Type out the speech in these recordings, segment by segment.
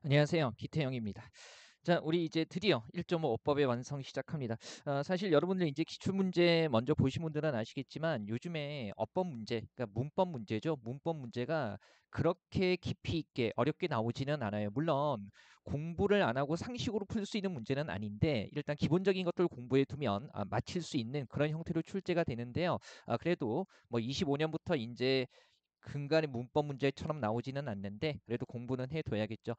안녕하세요. 기태영입니다. 자, 우리 이제 드디어 1.5 어법의 완성 시작합니다. 사실 여러분들 이제 기출문제 먼저 보신 분들은 아시겠지만 요즘에 어법 문제, 그러니까 문법 문제죠. 문법 문제가 그렇게 깊이 있게 어렵게 나오지는 않아요. 물론 공부를 안 하고 상식으로 풀 수 있는 문제는 아닌데 일단 기본적인 것들 공부해 두면 맞힐 수 있는 그런 형태로 출제가 되는데요. 그래도 뭐 25년부터 이제 근간의 문법 문제처럼 나오지는 않는데 그래도 공부는 해둬야겠죠.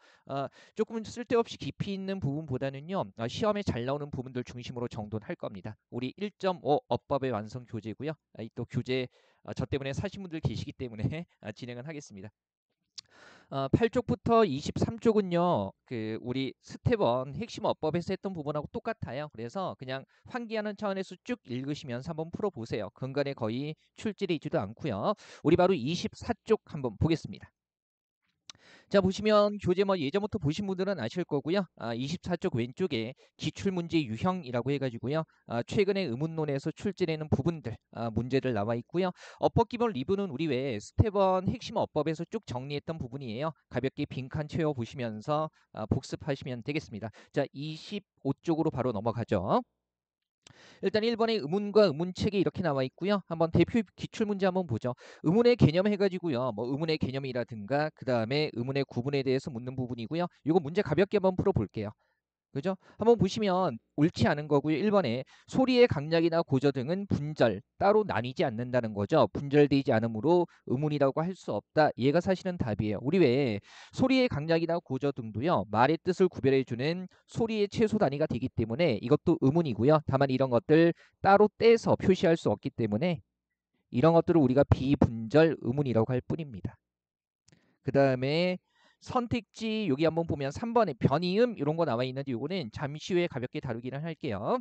조금 쓸데없이 깊이 있는 부분보다는요. 시험에 잘 나오는 부분들 중심으로 정돈할 겁니다. 우리 1.5 어법의 완성 교재고요. 또 교재 저 때문에 사신 분들 계시기 때문에 진행을 하겠습니다. 8쪽부터 23쪽은요. 그 우리 스텝 1 핵심 어법에서 했던 부분하고 똑같아요. 그래서 그냥 환기하는 차원에서 쭉 읽으시면서 한번 풀어보세요. 근간에 거의 출제되지도 않고요. 우리 바로 24쪽 한번 보겠습니다. 자, 보시면 교재 뭐 예전부터 보신 분들은 아실 거고요. 24쪽 왼쪽에 기출문제 유형이라고 해가지고요. 최근에 의문론에서 출제되는 부분들 문제들 나와 있고요. 어법 기본 리뷰는 우리 외에 스텝 1 핵심 어법에서 쭉 정리했던 부분이에요. 가볍게 빈칸 채워 보시면서 복습하시면 되겠습니다. 자, 25쪽으로 바로 넘어가죠. 일단 1번에 의문과 의문책이 이렇게 나와 있고요. 한번 대표 기출문제 한번 보죠. 의문의 개념 해가지고요. 뭐 의문의 개념이라든가 그 다음에 의문의 구분에 대해서 묻는 부분이고요. 이거 문제 가볍게 한번 풀어볼게요. 그죠? 한번 보시면 옳지 않은 거고요. 1번에 소리의 강약이나 고저 등은 분절, 따로 나뉘지 않는다는 거죠. 분절되지 않으므로 의문이라고 할 수 없다. 얘가 사실은 답이에요. 우리 외에 소리의 강약이나 고저 등도요. 말의 뜻을 구별해주는 소리의 최소 단위가 되기 때문에 이것도 의문이고요. 다만 이런 것들 따로 떼서 표시할 수 없기 때문에 이런 것들을 우리가 비분절 의문이라고 할 뿐입니다. 그 다음에 선택지 여기 한번 보면 3번에 변이음 이런 거 나와 있는데 요거는 잠시 후에 가볍게 다루기는 할게요.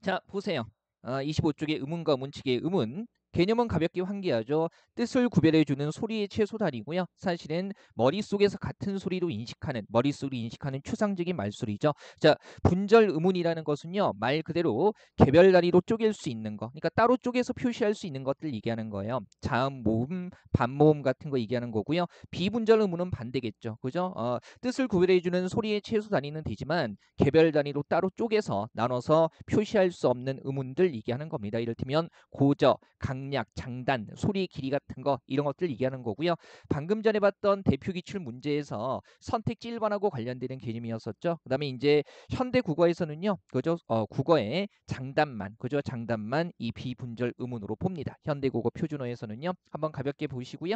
자, 보세요. 25쪽의 의문과 의문칙의 의문. 개념은 가볍게 환기하죠. 뜻을 구별해주는 소리의 최소 단위고요. 사실은 머릿속에서 같은 소리로 인식하는, 머릿속으로 인식하는 추상적인 말소리죠. 자, 분절 의문이라는 것은요. 말 그대로 개별 단위로 쪼갤 수 있는 거. 그러니까 따로 쪼개서 표시할 수 있는 것들 얘기하는 거예요. 자음, 모음, 반모음 같은 거 얘기하는 거고요. 비분절 의문은 반대겠죠. 그죠? 뜻을 구별해주는 소리의 최소 단위는 되지만 개별 단위로 따로 쪼개서 나눠서 표시할 수 없는 의문들 얘기하는 겁니다. 이를테면 고저, 강약, 장단, 소리의 길이 같은 거 이런 것들 얘기하는 거고요. 방금 전에 봤던 대표 기출 문제에서 선택지 1번하고 관련되는 개념이었었죠. 그다음에 이제 현대 국어에서는요. 그죠? 국어의 장단만, 그죠? 장단만 이 비분절 의문으로 봅니다. 현대 국어 표준어에서는요. 한번 가볍게 보시고요.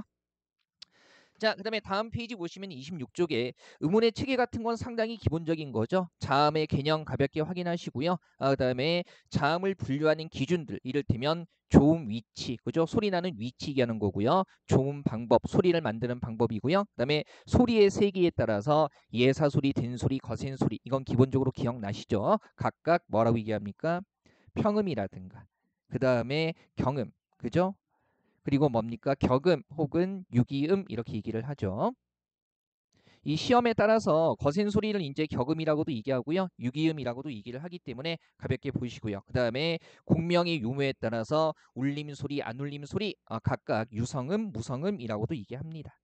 자, 그 다음에 다음 페이지 보시면 26쪽에 의문의 체계 같은 건 상당히 기본적인 거죠. 자음의 개념 가볍게 확인하시고요. 그 다음에 자음을 분류하는 기준들, 이를테면 조음 위치, 그죠? 소리 나는 위치 얘기하는 거고요. 조음 방법, 소리를 만드는 방법이고요. 그 다음에 소리의 세기에 따라서 예사소리, 된소리, 거센소리, 이건 기본적으로 기억나시죠? 각각 뭐라고 얘기합니까? 평음이라든가, 그 다음에 경음, 그죠? 그리고 뭡니까? 격음 혹은 유기음 이렇게 얘기를 하죠. 이 시험에 따라서 거센 소리를 이제 격음이라고도 얘기하고요. 유기음이라고도 얘기를 하기 때문에 가볍게 보시고요. 그 다음에 공명의 유무에 따라서 울림 소리, 안 울림 소리 각각 유성음, 무성음이라고도 얘기합니다.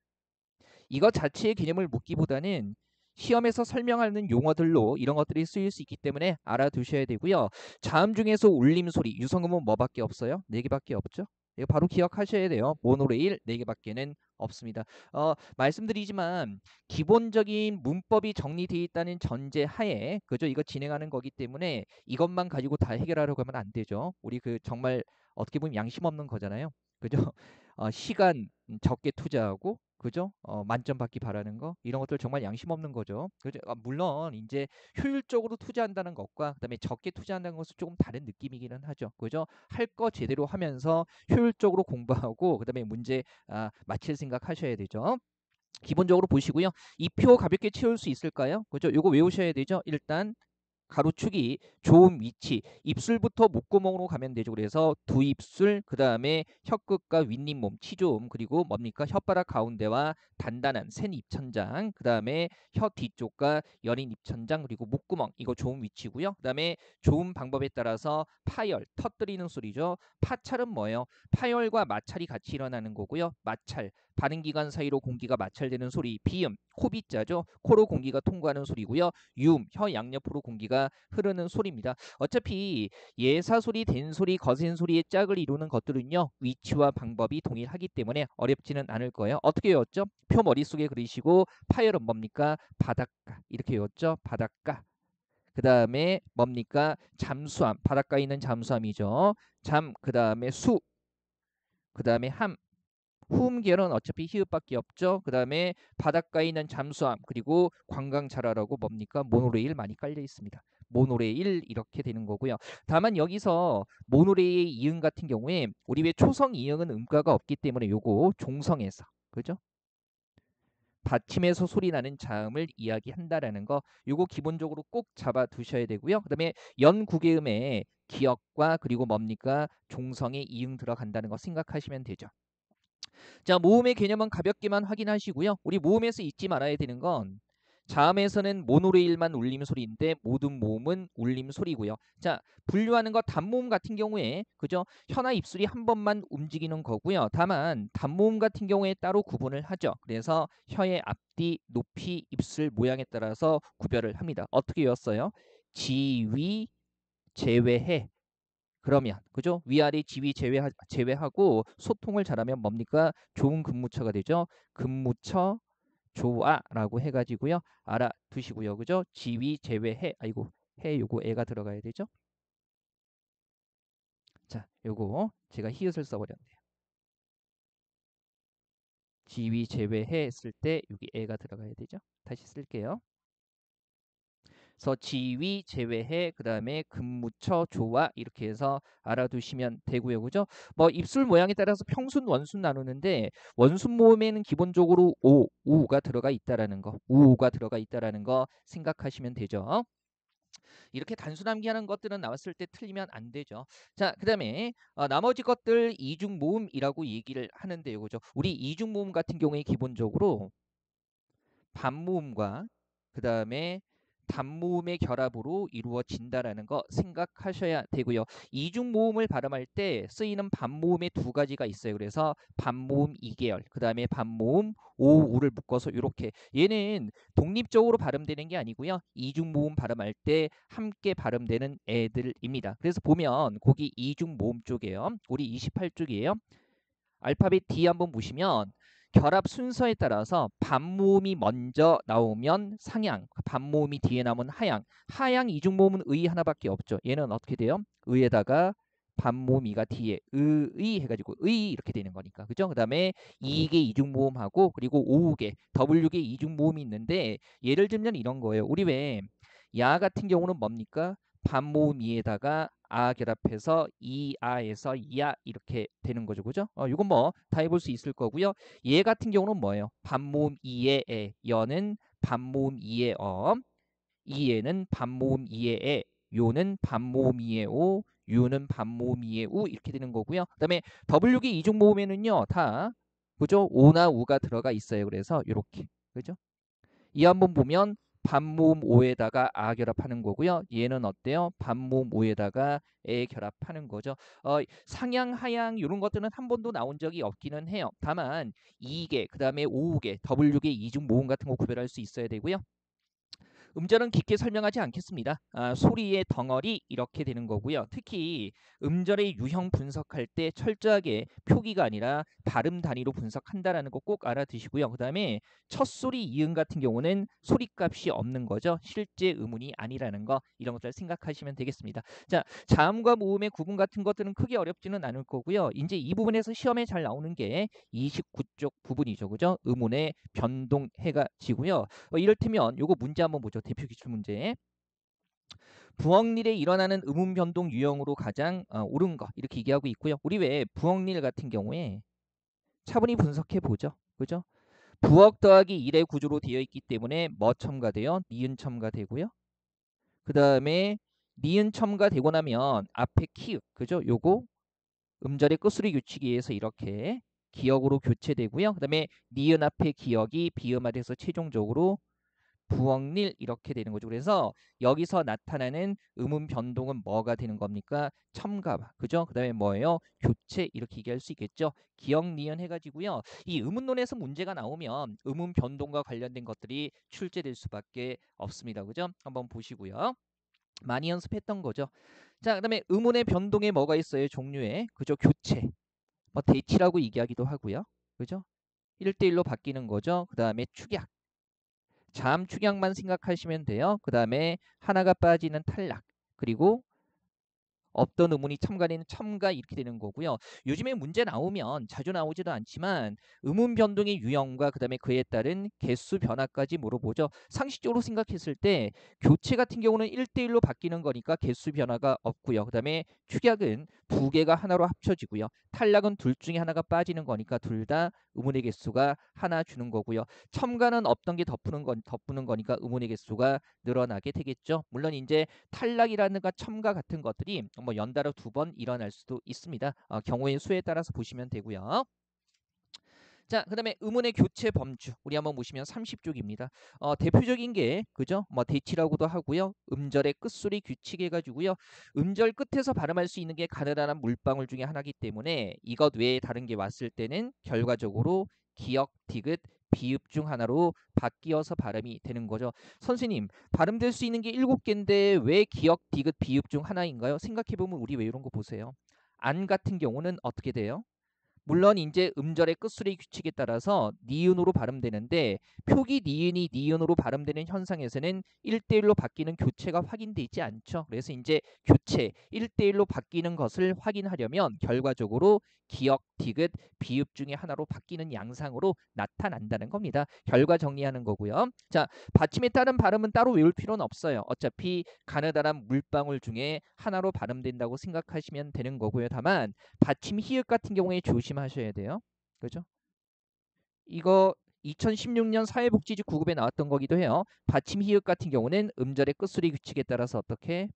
이것 자체의 개념을 묻기보다는 시험에서 설명하는 용어들로 이런 것들이 쓰일 수 있기 때문에 알아두셔야 되고요. 자음 중에서 울림 소리, 유성음은 뭐밖에 없어요? 4개밖에 없죠. 이거 바로 기억하셔야 돼요. 모노레일 4개밖에는 없습니다. 말씀드리지만 기본적인 문법이 정리되어 있다는 전제 하에 그죠? 이거 진행하는 거기 때문에 이것만 가지고 다 해결하려고 하면 안 되죠. 우리 그 정말 어떻게 보면 양심 없는 거잖아요. 그죠? 시간 적게 투자하고 그죠? 만점 받기 바라는 거 이런 것들 정말 양심 없는 거죠. 그죠? 물론 이제 효율적으로 투자한다는 것과 그다음에 적게 투자한다는 것은 조금 다른 느낌이기는 하죠. 그죠? 할 거 제대로 하면서 효율적으로 공부하고 그다음에 문제 맞힐 생각 하셔야 되죠. 기본적으로 보시고요. 이 표 가볍게 채울 수 있을까요? 그죠? 요거 외우셔야 되죠. 일단 가로축이 좋은 위치, 입술부터 목구멍으로 가면 되죠. 그래서 두 입술, 그 다음에 혀끝과 윗잇몸, 치조음, 그리고 뭡니까? 혓바닥 가운데와 단단한 센 입천장, 그 다음에 혀 뒤쪽과 여린 입천장, 그리고 목구멍, 이거 좋은 위치고요. 그 다음에 좋은 방법에 따라서 파열, 터뜨리는 소리죠. 파찰은 뭐예요? 파열과 마찰이 같이 일어나는 거고요. 마찰, 발음기관 사이로 공기가 마찰되는 소리. 비음, 코비자죠. 코로 공기가 통과하는 소리고요. 유음, 혀 양옆으로 공기가 흐르는 소리입니다. 어차피 예사소리, 된소리, 거센소리의 짝을 이루는 것들은요. 위치와 방법이 동일하기 때문에 어렵지는 않을 거예요. 어떻게 외웠죠? 표 머릿속에 그리시고 파열은 뭡니까? 바닷가. 이렇게 외웠죠? 바닷가. 그 다음에 뭡니까? 잠수함. 바닷가에 있는 잠수함이죠. 그 다음에 수. 그 다음에 함. 후음계열은 어차피 히읗밖에 없죠. 그 다음에 바닷가에 있는 잠수함 그리고 관광차라고 뭡니까? 모노레일 많이 깔려 있습니다. 모노레일 이렇게 되는 거고요. 다만 여기서 모노레일 이응 같은 경우에 우리 왜 초성 이응은 음가가 없기 때문에 요거 종성에서 그죠? 받침에서 소리 나는 자음을 이야기한다라는 거 요거 기본적으로 꼭 잡아 두셔야 되고요. 그다음에 연구개음의 기역과 그리고 뭡니까? 종성에 이응 들어간다는 거 생각하시면 되죠. 자, 모음의 개념은 가볍게만 확인하시고요. 우리 모음에서 잊지 말아야 되는 건 자음에서는 모노레일만 울림 소리인데 모든 모음은 울림 소리고요. 자, 분류하는 거 단모음 같은 경우에 그죠? 혀나 입술이 한 번만 움직이는 거고요. 다만 단모음 같은 경우에 따로 구분을 하죠. 그래서 혀의 앞뒤, 높이, 입술 모양에 따라서 구별을 합니다. 어떻게 외웠어요? 지위 제외해. 그러면 그죠? 위아래 지위 제외하고 소통을 잘하면 뭡니까? 좋은 근무처가 되죠. 근무처 좋아라고 해가지고요. 알아두시고요. 그죠? 지위 제외해. 아이고 해 요거 애가 들어가야 되죠. 자, 요거 제가 히읗을 써버렸네요. 지위 제외해 했을 때 여기 애가 들어가야 되죠. 다시 쓸게요. 그래서 지위 제외해 그다음에 근무처 조와 이렇게 해서 알아두시면 되고요. 그죠? 뭐 입술 모양에 따라서 평순 원순 나누는데 원순 모음에는 기본적으로 우가 들어가 있다라는 거. 우가 들어가 있다라는 거 생각하시면 되죠. 이렇게 단순 암기하는 것들은 나왔을 때 틀리면 안 되죠. 자, 그다음에 나머지 것들 이중 모음이라고 얘기를 하는데요. 그죠? 우리 이중 모음 같은 경우에 기본적으로 반모음과 그 다음에 단모음의 결합으로 이루어진다라는 거 생각하셔야 되고요. 이중 모음을 발음할 때 쓰이는 반모음의 두 가지가 있어요. 그래서 반모음 2계열, 그 다음에 반모음 오우를 묶어서 이렇게 얘는 독립적으로 발음되는 게 아니고요. 이중 모음 발음할 때 함께 발음되는 애들입니다. 그래서 보면 거기 이중 모음 쪽이에요. 우리 28쪽이에요. 알파벳 D 한번 보시면 결합 순서에 따라서 반모음이 먼저 나오면 상향, 반모음이 뒤에 나오면 하향. 하향 이중모음은 의 하나밖에 없죠. 얘는 어떻게 돼요? 의에다가 반모음이가 뒤에 의 해가지고 의 이렇게 되는 거니까. 그죠? 그 다음에 2개 이중모음하고 그리고 5개 W개 이중모음이 있는데 예를 들면 이런 거예요. 우리 왜 야 같은 경우는 뭡니까? 반모음 이에다가 아 결합해서 이아에서 이야 이렇게 되는 거죠. 그죠? 이건 뭐 다 해볼 수 있을 거고요. 얘 같은 경우는 뭐예요? 반모음 이에 에, 여는 반모음 이에 이에는 반모음 이에 에, 요는 반모음 이에 오, 유는 반모음 이에 우 이렇게 되는 거고요. 그다음에 W기 이중 모음에는요 다 그죠? 오나 우가 들어가 있어요. 그래서 이렇게 그죠? 이 한번 보면 반모음 오에다가 아 결합하는 거고요. 얘는 어때요? 반모음 오에다가 에 결합하는 거죠. 상향, 하향 이런 것들은 한 번도 나온 적이 없기는 해요. 다만 2개, 그 다음에 5개, W개 이중 모음 같은 거 구별할 수 있어야 되고요. 음절은 깊게 설명하지 않겠습니다. 소리의 덩어리 이렇게 되는 거고요. 특히 음절의 유형 분석할 때 철저하게 표기가 아니라 발음 단위로 분석한다라는 거 꼭 알아두시고요. 그 다음에 첫 소리 이응 같은 경우는 소리값이 없는 거죠. 실제 의문이 아니라는 거 이런 것들 생각하시면 되겠습니다. 자, 자음과 모음의 구분 같은 것들은 크게 어렵지는 않을 거고요. 이제 이 부분에서 시험에 잘 나오는 게 29쪽 부분이죠. 그죠? 의문의 변동해가 지고요. 이를테면 요거 문제 한번 보죠. 대표 기출 문제. 부엉일에 일어나는 음운 변동 유형으로 가장 옳은 거 이렇게 얘기하고 있고요. 우리 왜 부엉일 같은 경우에 차분히 분석해 보죠. 그죠? 부억 더하기 일의 구조로 되어 있기 때문에 뭐 첨가돼요? 니은 첨가되고요. 그 다음에 니은 첨가되고 나면 앞에 키읔 그죠? 요거 음절의 끝소리 규칙에 의해서 이렇게 기역으로 교체되고요. 그 다음에 니은 앞에 기역이 비음화돼서 최종적으로 부엉릴 이렇게 되는 거죠. 그래서 여기서 나타나는 음운 변동은 뭐가 되는 겁니까? 첨가, 그죠? 그 다음에 뭐예요? 교체 이렇게 얘기할 수 있겠죠. 기억, 니은 해가지고요. 이 의문론에서 문제가 나오면 음운 변동과 관련된 것들이 출제될 수밖에 없습니다. 그죠? 한번 보시고요. 많이 연습했던 거죠. 자, 그다음에 음운의 변동에 뭐가 있어요? 종류에. 그죠? 교체. 뭐 대치라고 얘기하기도 하고요. 그죠? 1대1로 바뀌는 거죠. 그다음에 축약. 잠 축약만 생각하시면 돼요. 그다음에 하나가 빠지는 탈락. 그리고 없던 의문이 첨가되는 첨가 이렇게 되는 거고요. 요즘에 문제 나오면 자주 나오지도 않지만 의문 변동의 유형과 그다음에 그에 따른 개수 변화까지 물어보죠. 상식적으로 생각했을 때 교체 같은 경우는 1대1로 바뀌는 거니까 개수 변화가 없고요. 그다음에 축약은 두 개가 하나로 합쳐지고요. 탈락은 둘 중에 하나가 빠지는 거니까 둘 다 의문의 개수가 하나 주는 거고요. 첨가는 없던 게 덮는 거니까 의문의 개수가 늘어나게 되겠죠. 물론 이제 탈락이라든가 첨가 같은 것들이 뭐 연달아 2번 일어날 수도 있습니다. 경우의 수에 따라서 보시면 되고요. 자, 그다음에 의문의 교체 범주 우리 한번 보시면 30쪽입니다. 대표적인 게 그죠? 뭐 대치라고도 하고요. 음절의 끝소리 규칙 해가지고요. 음절 끝에서 발음할 수 있는 게 가느다란 물방울 중에 하나이기 때문에 이것 외에 다른 게 왔을 때는 결과적으로 기역, 디귿, 비읍 중 하나로 바뀌어서 발음이 되는 거죠. 선생님, 발음될 수 있는 게 7개인데 왜 기역, 디귿, 비읍 중 하나인가요? 생각해보면 우리 왜 이런 거 보세요. 안 같은 경우는 어떻게 돼요? 물론 이제 음절의 끝소리 규칙에 따라서 니은으로 발음되는데 표기 니은이 니은으로 발음되는 현상에서는 1대1로 바뀌는 교체가 확인되지 않죠. 그래서 이제 교체 1대1로 바뀌는 것을 확인하려면 결과적으로 기역, 디귿, 비읍 중에 하나로 바뀌는 양상으로 나타난다는 겁니다. 결과 정리하는 거고요. 자, 받침에 따른 발음은 따로 외울 필요는 없어요. 어차피 가느다란 물방울 중에 하나로 발음된다고 생각하시면 되는 거고요. 다만 받침 히읗 같은 경우에 조심하셔야 돼요. 그죠? 이거 2016년 사회복지지 9급에 나왔던 거기도 해요. 받침 히읗 같은 경우는 음절의 끝소리 규칙에 따라서 어떻게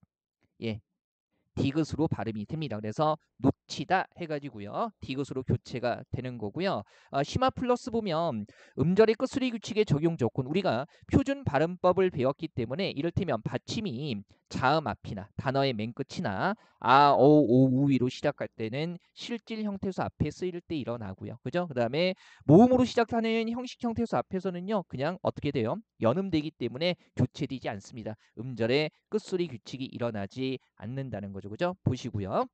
디귿으로 발음이 됩니다. 그래서 놓치다 해가지고요. 디귿으로 교체가 되는 거고요. 심화 플러스 보면 음절의 끝소리 규칙의 적용 조건 우리가 표준 발음법을 배웠기 때문에 이를테면 받침이 자음 앞이나 단어의 맨 끝이나 아, 어, 오, 우위로 시작할 때는 실질 형태수 앞에 쓰일 때 일어나고요. 그죠? 그 다음에 모음으로 시작하는 형식 형태수 앞에서는요. 그냥 어떻게 돼요? 연음되기 때문에 교체되지 않습니다. 음절의 끝소리 규칙이 일어나지 않는다는 거죠. 그죠? 보시고요.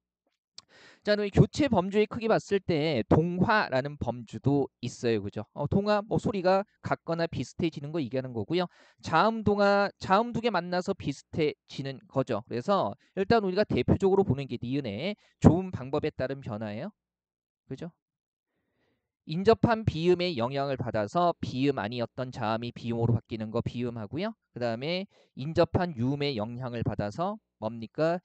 자, 그럼 교체 범주에 크게 봤을 때 동화라는 범주도 있어요. 그죠? 동화 뭐 소리가 같거나 비슷해지는 거 얘기하는 거고요. 자음 동화 자음 두 개 만나서 비슷해지는 거죠. 그래서 일단 우리가 대표적으로 보는 게 니은의 좋은 방법에 따른 변화예요. 그죠? 인접한 비음의 영향을 받아서 비음 아니었던 자음이 비음으로 바뀌는 거 비음하고요. 그 다음에 인접한 유음의 영향을 받아서 뭡니까?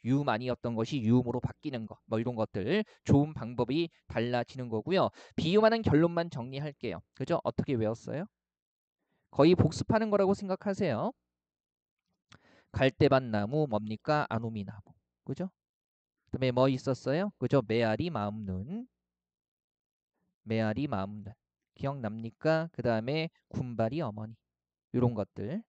유음 아니었던 것이 유음으로 바뀌는 거. 뭐 이런 것들 좋은 방법이 달라지는 거고요. 비음하는 결론만 정리할게요. 그죠? 어떻게 외웠어요? 거의 복습하는 거라고 생각하세요. 갈대밭나무 뭡니까? 아노미나무. 그죠? 그다음에 뭐 있었어요? 그죠? 메아리 마음눈. 메아리 마음눈. 기억납니까? 그 다음에 군발이 어머니. 이런 것들.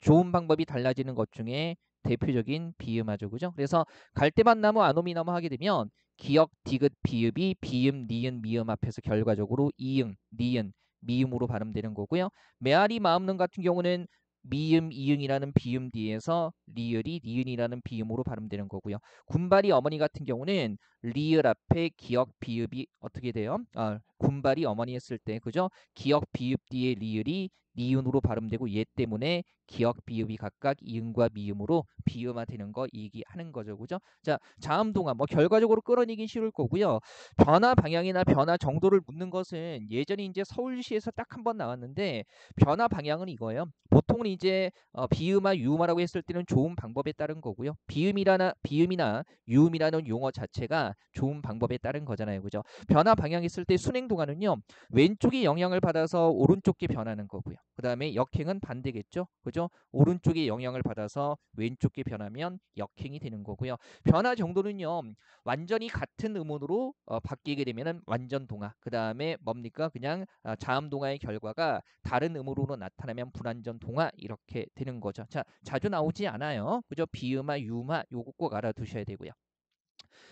좋은 방법이 달라지는 것 중에 대표적인 비음하죠. 그죠? 그래서 갈대밭나무 아노미나무 하게 되면 기역, 디귿, 비읍이 비음, 니은, 미음 앞에서 결과적으로 이응, 니은, 미음으로 발음되는 거고요. 메아리 마음눈 같은 경우는 미음, 이응이라는 비음 뒤에서 리을이 니은이라는 비음으로 발음되는 거고요. 군발이 어머니 같은 경우는 리을 앞에 기역, 비읍이 어떻게 돼요? 군발이 어머니 했을 때 그죠? 기역, 비읍 뒤에 리을이 니은으로 발음되고 얘 때문에 기역, 비읍이 각각 이응과 미음으로 비음화되는 거 얘기하는 거죠. 그죠? 자, 자음 동화 뭐 결과적으로 끌어내기 쉬울 거고요. 변화 방향이나 변화 정도를 묻는 것은 예전에 이제 서울시에서 딱 한 번 나왔는데 변화 방향은 이거예요. 보통은 이제 비음화, 유음화라고 했을 때는 좋은 방법에 따른 거고요. 비음이나 유음이라는 용어 자체가 좋은 방법에 따른 거잖아요. 그죠? 변화 방향 있을 때 순행 동화는요. 왼쪽이 영향을 받아서 오른쪽이 변하는 거고요. 그 다음에 역행은 반대겠죠. 그죠? 오른쪽에 영향을 받아서 왼쪽에 변하면 역행이 되는 거고요. 변화 정도는요. 완전히 같은 음운으로 바뀌게 되면은 완전 동화. 그 다음에 뭡니까? 그냥 자음 동화의 결과가 다른 음으로 나타나면 불완전 동화 이렇게 되는 거죠. 자, 자주 나오지 않아요. 그죠? 비음화, 유음화 요거 꼭 알아두셔야 되고요.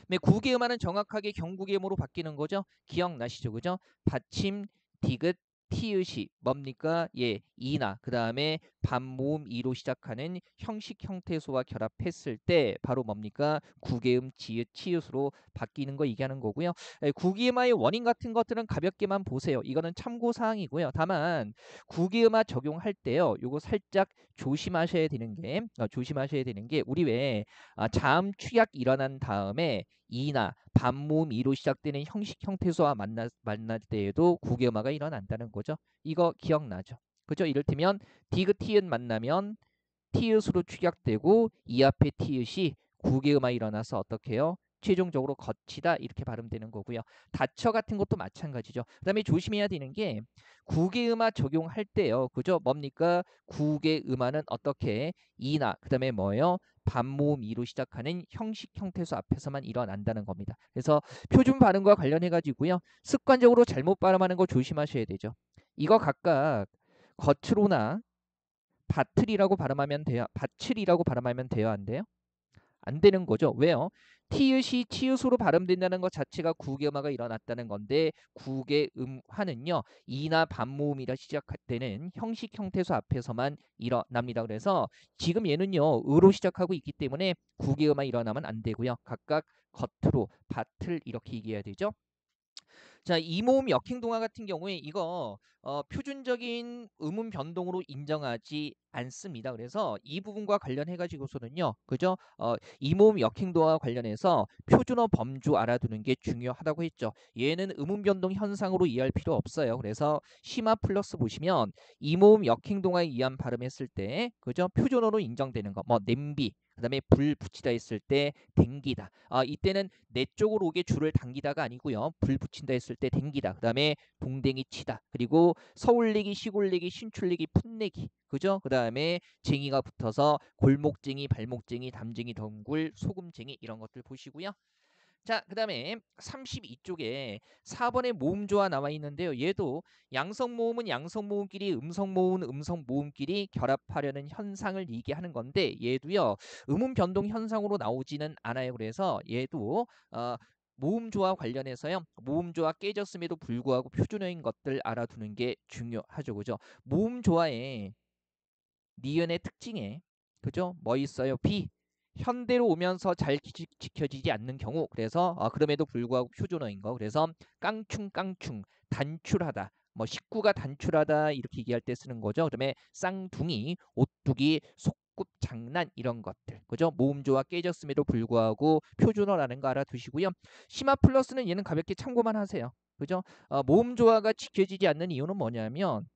네, 구개음화는 정확하게 경구개음으로 바뀌는 거죠. 기억나시죠? 그죠? 받침, 디귿, 티읕이 뭡니까? 예, 이나 그 다음에 반모음 이로 시작하는 형식 형태소와 결합했을 때 바로 뭡니까? 구개음, 지읒, 치읓으로 바뀌는 거 얘기하는 거고요. 예, 구개음화의 원인 같은 것들은 가볍게만 보세요. 이거는 참고 사항이고요. 다만 구개음화 적용할 때요. 요거 살짝 조심하셔야 되는 게 우리 왜 자음 축약 일어난 다음에 이나 반모음 이로 시작되는 형식 형태소와 만날 때에도 구개음화가 일어난다는 거죠. 이거 기억나죠? 그죠? 이를테면 디귿 티읕 만나면 티읕으로 축약되고 이 앞에 티읕이 구개음화 일어나서 어떻게 해요? 최종적으로 거치다 이렇게 발음되는 거고요. 다처 같은 것도 마찬가지죠. 그다음에 조심해야 되는 게 구개음화 적용할 때요. 그죠? 뭡니까? 구개음화는 어떻게 이나 그다음에 뭐예요? 반모음 이로 시작하는 형식 형태소 앞에서만 일어난다는 겁니다. 그래서 표준 발음과 관련해 가지고요. 습관적으로 잘못 발음하는 거 조심하셔야 되죠. 이거 각각 겉으로나 밭을이라고 발음하면 돼요, 안 돼요? 안 되는 거죠. 왜요? 티읕이 치읓으로 발음된다는 것 자체가 구개음화가 일어났다는 건데 구개음화는요 이나 반모음이라 시작할 때는 형식 형태소 앞에서만 일어납니다. 그래서 지금 얘는요 으로 시작하고 있기 때문에 구개음화 일어나면 안 되고요. 각각 겉으로 밭을 이렇게 얘기해야 되죠. 자, 이모음 역행 동화 같은 경우에 이거 표준적인 음운 변동으로 인정하지 않습니다. 그래서 이 부분과 관련해 가지고서는요. 그죠? 이모음 역행 동화 관련해서 표준어 범주 알아두는 게 중요하다고 했죠. 얘는 음운 변동 현상으로 이해할 필요 없어요. 그래서 심화 플러스 보시면 이모음 역행 동화에 의한 발음했을 때 그죠? 표준어로 인정되는 거. 뭐 냄비 그다음에 불 붙이다 했을 때 댕기다. 이때는 내 쪽으로 오게 줄을 당기다가 아니고요. 불 붙인다 했을 때 댕기다. 그다음에 동댕이 치다. 그리고 서울내기, 시골내기, 신출내기, 풋내기. 그죠? 그다음에 쟁이가 붙어서 골목쟁이, 발목쟁이, 담쟁이, 덩굴, 소금쟁이 이런 것들 보시고요. 자, 그다음에 32쪽에 4번의 모음조화 나와 있는데요. 얘도 양성모음은 양성모음끼리 음성모음은 음성모음끼리 결합하려는 현상을 얘기하는 건데 얘도요. 음운 변동 현상으로 나오지는 않아요. 그래서 얘도 모음조화 관련해서요. 모음조화 깨졌음에도 불구하고 표준어인 것들 알아두는 게 중요하죠. 그죠? 모음조화의 니은의 특징에 그죠? 뭐 있어요? 비 현대로 오면서 잘 지켜지지 않는 경우 그래서 그럼에도 불구하고 표준어인 거 그래서 깡충깡충 단출하다 뭐 식구가 단출하다 이렇게 얘기할 때 쓰는 거죠. 그다음에 쌍둥이 오뚜기 속꿉 장난 이런 것들 그죠? 모음조화 깨졌음에도 불구하고 표준어라는 거 알아두시고요. 심화 플러스는 얘는 가볍게 참고만 하세요. 그죠? 모음조화가 지켜지지 않는 이유는 뭐냐면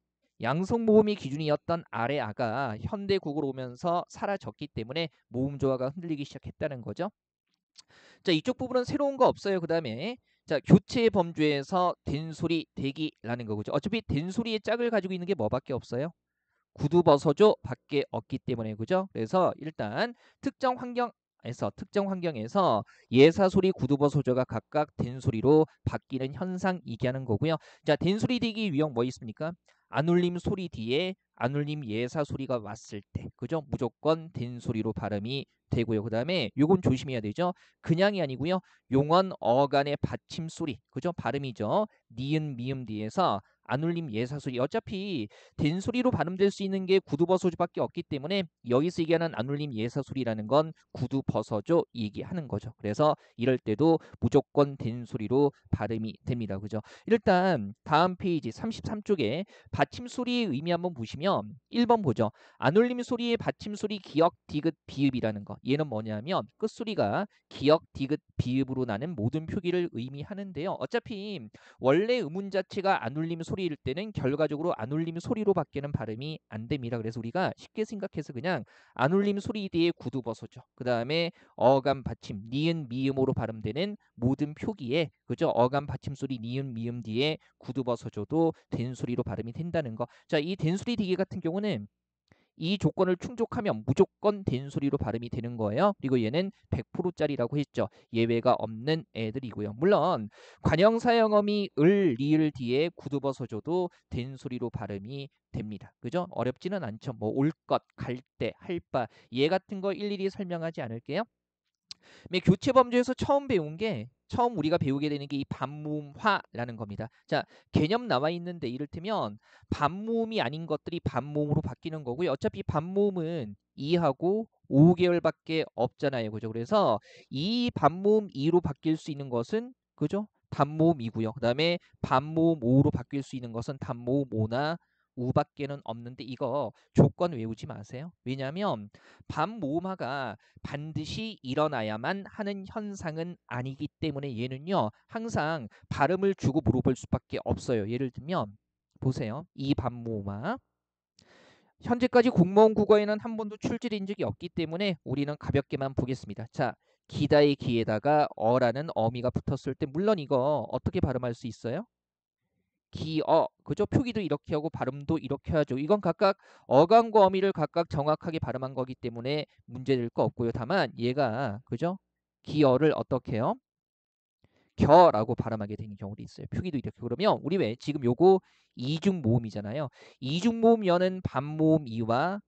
양성 모음이 기준이었던 아래 아가 현대 국으로 오면서 사라졌기 때문에 모음 조화가 흔들리기 시작했다는 거죠. 자, 이쪽 부분은 새로운 거 없어요. 그다음에 자, 교체 범주에서 된소리 대기라는 거죠. 어차피 된소리의 짝을 가지고 있는 게 뭐밖에 없어요. 구두버섯조 밖에 없기 때문에 그죠? 그래서 일단 특정 환경에서 예사소리 구두버섯조가 각각 된소리로 바뀌는 현상 얘기하는 거고요. 자, 된소리 대기 유형 뭐 있습니까? 안울림 소리 뒤에 안울림 예사 소리가 왔을 때 그죠? 무조건 된소리로 발음이 되고요. 그다음에 요건 조심해야 되죠. 그냥이 아니고요. 용언 어간의 받침 소리 그죠? 발음이죠. 니은 미음 뒤에서 안울림 예사 소리 어차피 된소리로 발음될 수 있는 게 구두버섯조밖에 없기 때문에 여기서 얘기하는 안울림 예사 소리라는 건 구두버섯조 얘기하는 거죠. 그래서 이럴 때도 무조건 된소리로 발음이 됩니다. 그죠? 일단 다음 페이지 33쪽에 받침 소리의 의미 한번 보시면 1번 보죠. 안울림 소리의 받침 소리 기역 디귿 비읍이라는 거. 얘는 뭐냐면 끝소리가 기역 디귿 비읍으로 나는 모든 표기를 의미하는데요. 어차피 원래 음운 자체가 안울림 소리일 때는 결과적으로 안 울림 소리로 밖에는 발음이 안 됩니다. 그래서 우리가 쉽게 생각해서 그냥 안 울림 소리 뒤에 구두 벗어줘. 그 다음에 어감 받침 니은 미음으로 발음되는 모든 표기에 그죠? 어감 받침 소리 니은 미음 뒤에 구두 벗어줘도 된소리로 발음이 된다는 거. 자, 이 된소리 디귿 같은 경우는 이 조건을 충족하면 무조건 된소리로 발음이 되는 거예요. 그리고 얘는 100%짜리라고 했죠. 예외가 없는 애들이고요. 물론 관형사형어미 을, 리을 뒤에 굳어버서줘도 된소리로 발음이 됩니다. 그죠? 어렵지는 않죠. 뭐 올 것, 갈 때, 할 바, 얘 같은 거 일일이 설명하지 않을게요. 교체 범주에서 처음 우리가 배우게 되는 게 이 반모음화라는 겁니다. 자, 개념 나와 있는데 이를테면 반모음이 아닌 것들이 반모음으로 바뀌는 거고요. 어차피 반모음은 2하고 5개월밖에 없잖아요. 그죠? 그래서 이 반모음 2로 바뀔 수 있는 것은 그죠? 단모음 2고요. 그다음에 반모음 5로 바뀔 수 있는 것은 단모음 5나 우밖에는 없는데 이거 조건 외우지 마세요. 왜냐하면 반모음화가 반드시 일어나야만 하는 현상은 아니기 때문에 얘는요 항상 발음을 주고 물어볼 수밖에 없어요. 예를 들면 보세요. 이 반모음화 현재까지 공무원 국어에는 한 번도 출제된 적이 없기 때문에 우리는 가볍게만 보겠습니다. 자, 기다의 기에다가 어라는 어미가 붙었을 때 물론 이거 어떻게 발음할 수 있어요? 기어 그죠? 표기도 이렇게 하고 발음도 이렇게 하죠. 이건 각각 어감과 어미를 각각 정확하게 발음한 거기 때문에 문제될 거 없고요. 다만 얘가 그죠? 기어를 어떻게 해요? 겨라고 발음하게 되는 경우도 있어요. 표기도 이렇게. 그러면 우리 왜 지금 요거 이중 모음이잖아요. 이중 모음 여는 반모음 이와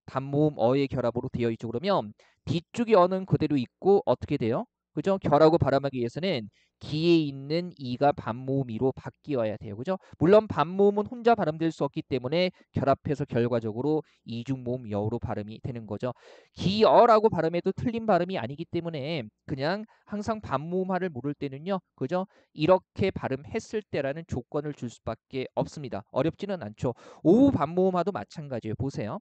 단모음 어의 결합으로 되어 있죠. 그러면 뒤쪽에 어는 그대로 있고 어떻게 돼요? 그죠? 결하고 발음하기 위해서는 기에 있는 이가 반모음 이로 바뀌어야 돼요. 그죠? 물론 반모음은 혼자 발음될 수 없기 때문에 결합해서 결과적으로 이중모음 여로 발음이 되는 거죠. 기어라고 발음해도 틀린 발음이 아니기 때문에 그냥 항상 반모음화를 모를 때는요. 그죠? 이렇게 발음했을 때라는 조건을 줄 수밖에 없습니다. 어렵지는 않죠. 오 반모음화도 마찬가지예요. 보세요.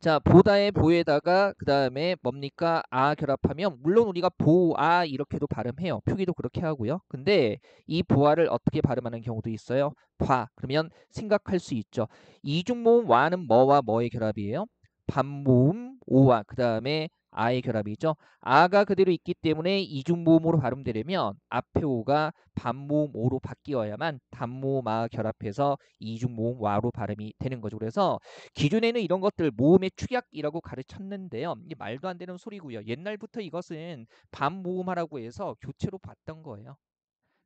자, 보다의 보에다가 그 다음에 뭡니까? 아 결합하면 물론 우리가 보아 이렇게도 발음해요. 표기도 그렇게 하고요. 근데 이 보아를 어떻게 발음하는 경우도 있어요. 봐. 그러면 생각할 수 있죠. 이중모음 와는 뭐와 뭐의 결합이에요? 반모음 오와 그 다음에 아의 결합이죠. 아가 그대로 있기 때문에 이중모음으로 발음되려면 앞에 오가 반모음 오로 바뀌어야만 단모음 아 결합해서 이중모음 와로 발음이 되는 거죠. 그래서 기존에는 이런 것들 모음의 축약이라고 가르쳤는데요. 이게 말도 안 되는 소리고요. 옛날부터 이것은 반모음하라고 해서 교체로 봤던 거예요.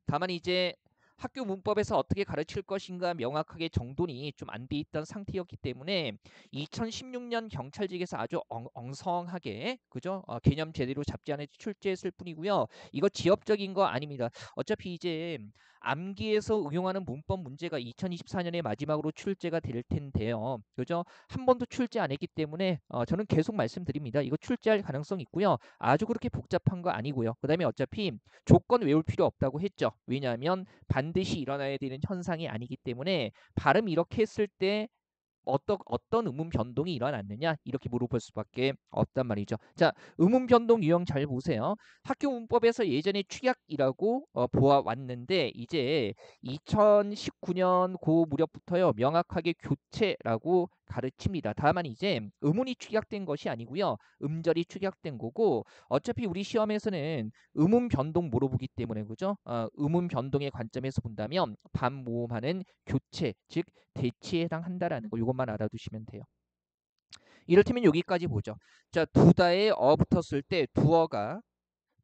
다만 이제 학교 문법에서 어떻게 가르칠 것인가 명확하게 정돈이 좀 안 돼 있던 상태였기 때문에 2016년 경찰직에서 아주 엉성하게 그죠? 개념 제대로 잡지 않아 출제했을 뿐이고요. 이거 지엽적인 거 아닙니다. 어차피 이제 암기에서 응용하는 문법 문제가 2024년에 마지막으로 출제가 될 텐데요. 그죠? 한 번도 출제 안 했기 때문에 저는 계속 말씀드립니다. 이거 출제할 가능성 있고요. 아주 그렇게 복잡한 거 아니고요. 그다음에 어차피 조건 외울 필요 없다고 했죠. 왜냐하면 반드시 일어나야 되는 현상이 아니기 때문에 발음 이렇게 했을 때 어떤 의문 변동이 일어났느냐 이렇게 물어볼 수밖에 없단 말이죠. 자, 의문 변동 유형 잘 보세요. 학교 문법에서 예전에 축약이라고 보아왔는데 이제 2019년 고 무렵부터요 명확하게 교체라고 가르칩니다. 다만 이제 의문이 축약된 것이 아니고요 음절이 축약된 거고 어차피 우리 시험에서는 의문 변동 물어보기 때문에 그죠? 의문 변동의 관점에서 본다면 반모음하는 교체 즉 대치에 해당한다라는 거 이것만 알아두시면 돼요. 이를테면 여기까지 보죠. 자, 두다에 어 붙었을 때 두어가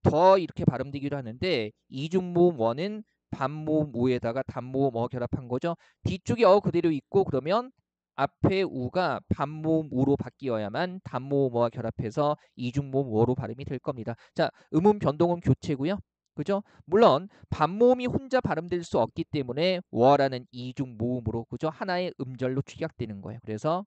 더 이렇게 발음되기도 하는데 이중모음 원은 반모음 우에다가 단모음 어 결합한 거죠. 뒤쪽에 어 그대로 있고 그러면 앞에 우가 반모음 우로 바뀌어야만 단모음 어와 결합해서 이중모음 어로 발음이 될 겁니다. 자, 음음 변동음 교체고요. 그죠? 물론 반모음이 혼자 발음될 수 없기 때문에 워라는 이중모음으로 그죠? 하나의 음절로 축약되는 거예요. 그래서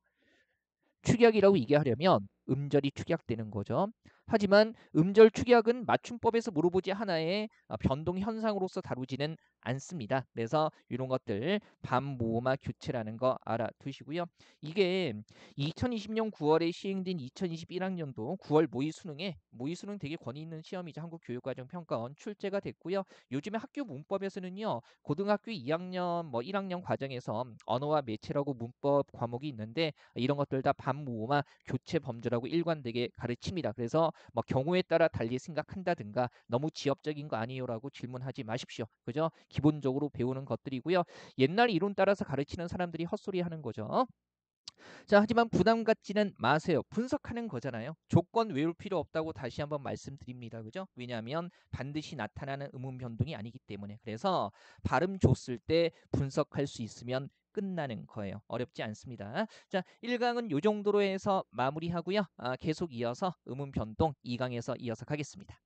축약이라고 얘기하려면 음절이 축약되는 거죠. 하지만 음절 축약은 맞춤법에서 물어보지 하나의 변동 현상으로서 다루지는 않습니다. 그래서 이런 것들 반모음화 교체라는 거 알아두시고요. 이게 2020년 9월에 시행된 2021학년도 9월 모의 수능 되게 권위 있는 시험이죠. 한국교육과정평가원 출제가 됐고요. 요즘에 학교 문법에서는요. 고등학교 2학년 뭐 1학년 과정에서 언어와 매체라고 문법 과목이 있는데 이런 것들 다 반모음화 교체 범주라고 일관되게 가르칩니다. 그래서 뭐 경우에 따라 달리 생각한다든가 너무 지엽적인 거 아니에요라고 질문하지 마십시오. 그죠? 기본적으로 배우는 것들이고요. 옛날 이론 따라서 가르치는 사람들이 헛소리 하는 거죠. 자, 하지만 부담 갖지는 마세요. 분석하는 거잖아요. 조건 외울 필요 없다고 다시 한번 말씀드립니다. 그죠? 왜냐하면 반드시 나타나는 음운 변동이 아니기 때문에. 그래서 발음 줬을 때 분석할 수 있으면 끝나는 거예요. 어렵지 않습니다. 자, 1강은 요 정도로 해서 마무리하고요. 계속 이어서 음운 변동 2강에서 이어서 가겠습니다.